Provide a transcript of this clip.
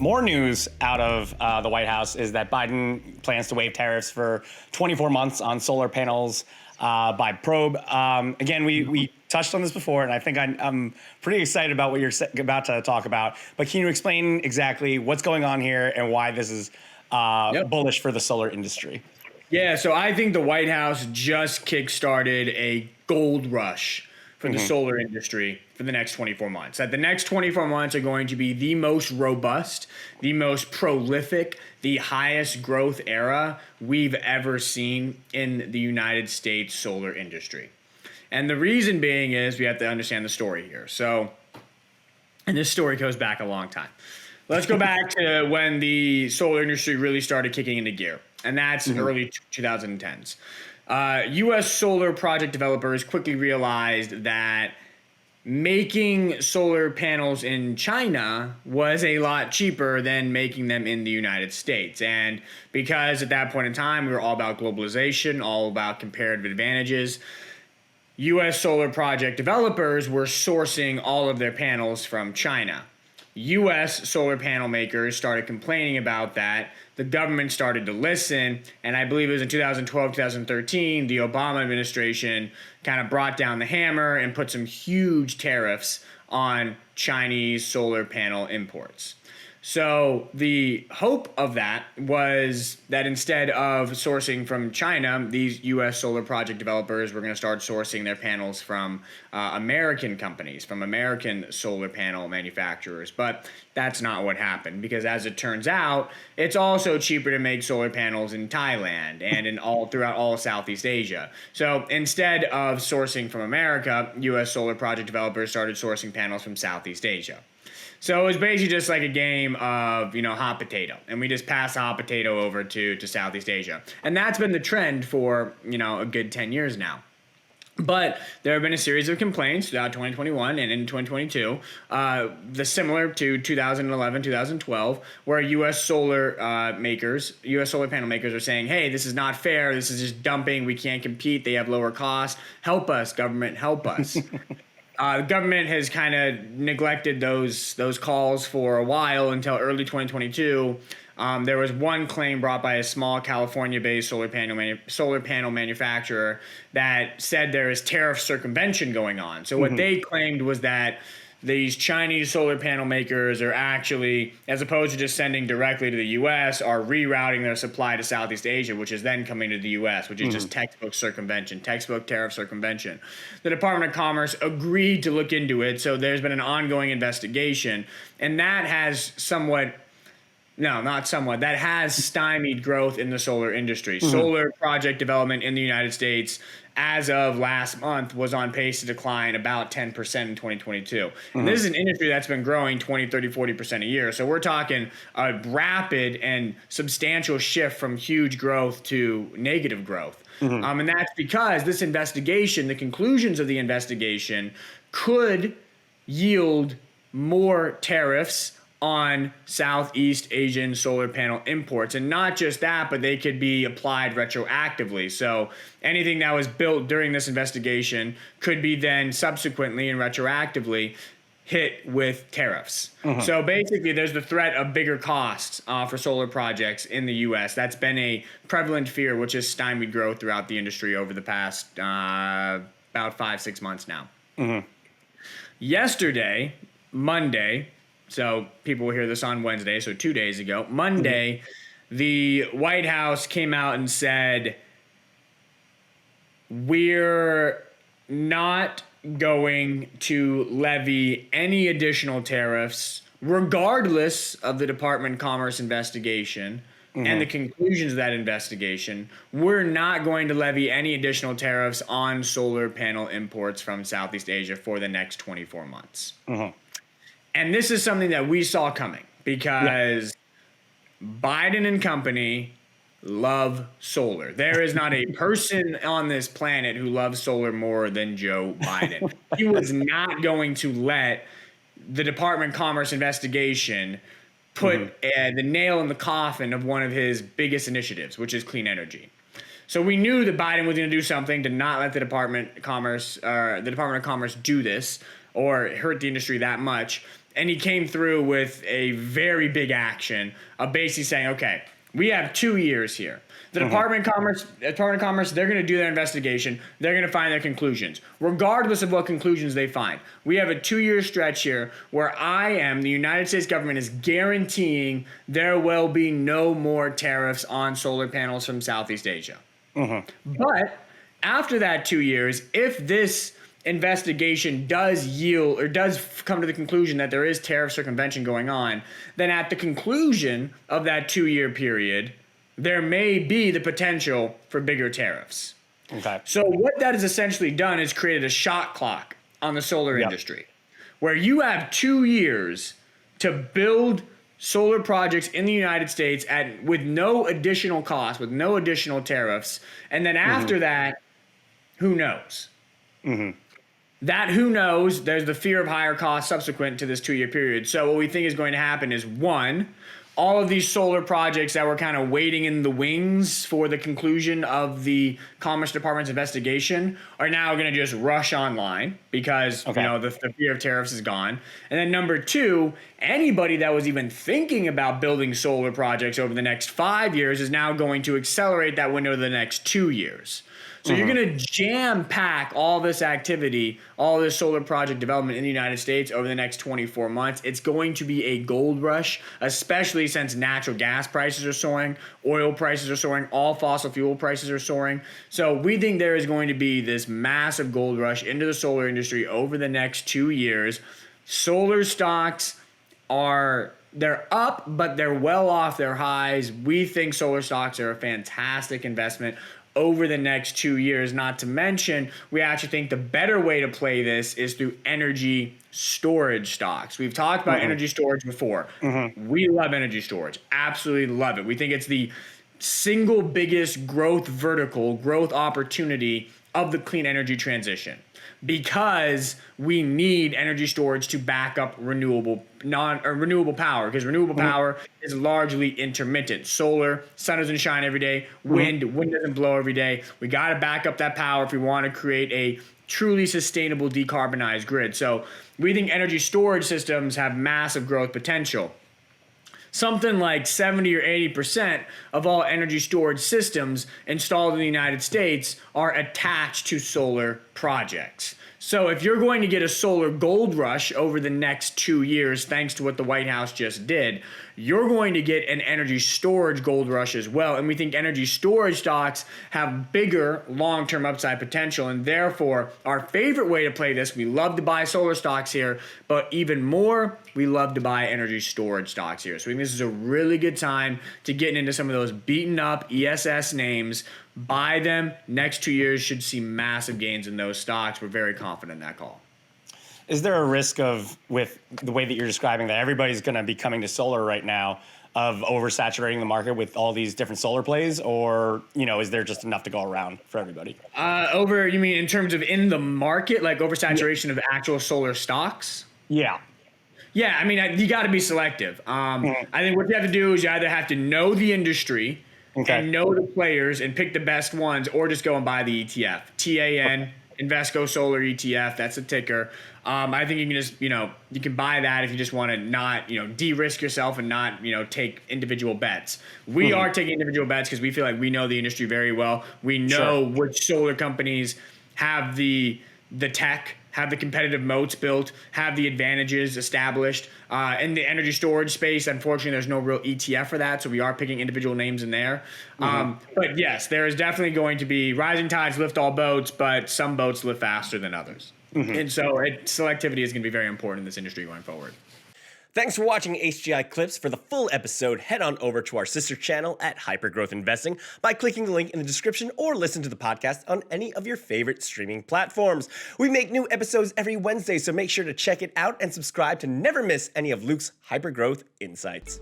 More news out of the White House is that Biden plans to waive tariffs for 24 months on solar panels by probe. Again, we touched on this before, and I think I'm pretty excited about what you're about to talk about. But can you explain exactly what's going on here and why this is bullish for the solar industry? Yeah, so I think the White House just kickstarted a gold rush for the solar industry for the next 24 months. That the next 24 months are going to be the most robust, the most prolific, the highest growth era we've ever seen in the United States solar industry. And the reason being is we have to understand the story here. So, and this story goes back a long time. Let's go back to when the solar industry really started kicking into gear, and that's early 2010s. U.S. solar project developers quickly realized that making solar panels in China was a lot cheaper than making them in the United States. And because at that point in time, we were all about globalization, all about comparative advantages, U.S. solar project developers were sourcing all of their panels from China. U.S. solar panel makers started complaining about that. The government started to listen, and I believe it was in 2012, 2013, the Obama administration kind of brought down the hammer and put some huge tariffs on Chinese solar panel imports. So the hope of that was that instead of sourcing from China, these U.S. solar project developers were going to start sourcing their panels from American companies, from American solar panel manufacturers. But that's not what happened, because as it turns out, it's also cheaper to make solar panels in Thailand and throughout all Southeast Asia. So instead of sourcing from America, U.S. solar project developers started sourcing panels from Southeast Asia. So it was basically just like a game of, hot potato. And we just pass the hot potato over to Southeast Asia. And that's been the trend for, a good 10 years now. But there have been a series of complaints throughout 2021 and in 2022, similar to 2011, 2012, where U.S. solar panel makers are saying, hey, this is not fair. This is just dumping. We can't compete. They have lower costs. Help us, government. Help us. The government has kind of neglected those calls for a while until early 2022. There was one claim brought by a small California-based solar panel manufacturer that said there is tariff circumvention going on. So what they claimed was that these Chinese solar panel makers are actually, as opposed to just sending directly to the U.S., are rerouting their supply to Southeast Asia, which is then coming to the U.S., which is just textbook circumvention, textbook tariff circumvention. The Department of Commerce agreed to look into it, so there's been an ongoing investigation, and that has that has stymied growth in the solar industry. Solar project development in the United States, as of last month, was on pace to decline about 10% in 2022. And this is an industry that's been growing 20, 30, 40% a year. So we're talking a rapid and substantial shift from huge growth to negative growth. And that's because this investigation, the conclusions of the investigation, could yield more tariffs on Southeast Asian solar panel imports. And not just that, but they could be applied retroactively. So anything that was built during this investigation could be then subsequently and retroactively hit with tariffs. So basically, there's the threat of bigger costs for solar projects in the U.S. That's been a prevalent fear, which has stymied growth throughout the industry over the past about 5-6 months now. Yesterday, Monday, so people will hear this on Wednesday, so 2 days ago, Monday, the White House came out and said, we're not going to levy any additional tariffs, regardless of the Department of Commerce investigation and the conclusions of that investigation. We're not going to levy any additional tariffs on solar panel imports from Southeast Asia for the next 24 months. And this is something that we saw coming because Biden and company love solar. There is not a person on this planet who loves solar more than Joe Biden. He was not going to let the Department of Commerce investigation put the nail in the coffin of one of his biggest initiatives, which is clean energy. So we knew that Biden was going to do something to not let the Department of Commerce do this or hurt the industry that much. and he came through with a very big action of basically saying, okay, we have 2 years here. The Department of Commerce, they're going to do their investigation. They're going to find their conclusions, regardless of what conclusions they find. We have a 2-year stretch here where the United States government is guaranteeing there will be no more tariffs on solar panels from Southeast Asia. But after that 2 years, if this investigation does yield or does come to the conclusion that there is tariff circumvention going on, then at the conclusion of that 2-year period, there may be the potential for bigger tariffs. Okay. So what that has essentially done is created a shot clock on the solar industry, where you have 2 years to build solar projects in the United States with no additional cost, with no additional tariffs, and then after that, who knows? That who knows, there's the fear of higher costs subsequent to this 2-year period. So what we think is going to happen is, one, all of these solar projects that were kind of waiting in the wings for the conclusion of the Commerce Department's investigation are now going to just rush online because the fear of tariffs is gone. And then number two, anybody that was even thinking about building solar projects over the next 5 years is now going to accelerate that window to the next 2 years. So you're going to jam pack all this activity, all this solar project development in the United States over the next 24 months. It's going to be a gold rush, especially since natural gas prices are soaring, oil prices are soaring, all fossil fuel prices are soaring. So we think there is going to be this massive gold rush into the solar industry over the next 2 years. Solar stocks they're up, but they're well off their highs. We think solar stocks are a fantastic investment over the next 2 years. Not to mention, we actually think the better way to play this is through energy storage stocks. We've talked about energy storage before. We love energy storage. Absolutely love it. We think it's the single biggest growth opportunity of the clean energy transition, because we need energy storage to back up renewable power, because renewable power is largely intermittent. Solar, sun doesn't shine every day. Wind doesn't blow every day. We got to back up that power if we want to create a truly sustainable decarbonized grid. So we think energy storage systems have massive growth potential. Something like 70 or 80% of all energy storage systems installed in the United States are attached to solar projects. So if you're going to get a solar gold rush over the next 2 years, thanks to what the White House just did, you're going to get an energy storage gold rush as well. And we think energy storage stocks have bigger long-term upside potential. And therefore, our favorite way to play this, we love to buy solar stocks here, but even more, we love to buy energy storage stocks here. So we think this is a really good time to get into some of those beaten up ESS names. Buy them. Next 2 years should see massive gains in those stocks. We're very confident in that call. Is there a risk of, with the way that you're describing, that everybody's going to be coming to solar right now, of oversaturating the market with all these different solar plays, or, is there just enough to go around for everybody? You mean in terms of in the market, like oversaturation of actual solar stocks? Yeah. Yeah, I mean, you got to be selective. I think what you have to do is you either have to know the industry and know the players and pick the best ones, or just go and buy the ETF. TAN, Invesco Solar ETF, that's a ticker. I think you can just, you can buy that if you just want to not, de-risk yourself and not, take individual bets. We are taking individual bets because we feel like we know the industry very well. We know which solar companies have the tech, have the competitive moats built, have the advantages established. In the energy storage space, unfortunately, there's no real ETF for that, so we are picking individual names in there. But yes, there is definitely going to be rising tides lift all boats, but some boats lift faster than others. And so selectivity is going to be very important in this industry going forward. Thanks for watching HGI Clips. For the full episode, head on over to our sister channel at Hypergrowth Investing by clicking the link in the description, or listen to the podcast on any of your favorite streaming platforms. We make new episodes every Wednesday, so make sure to check it out and subscribe to never miss any of Luke's Hypergrowth insights.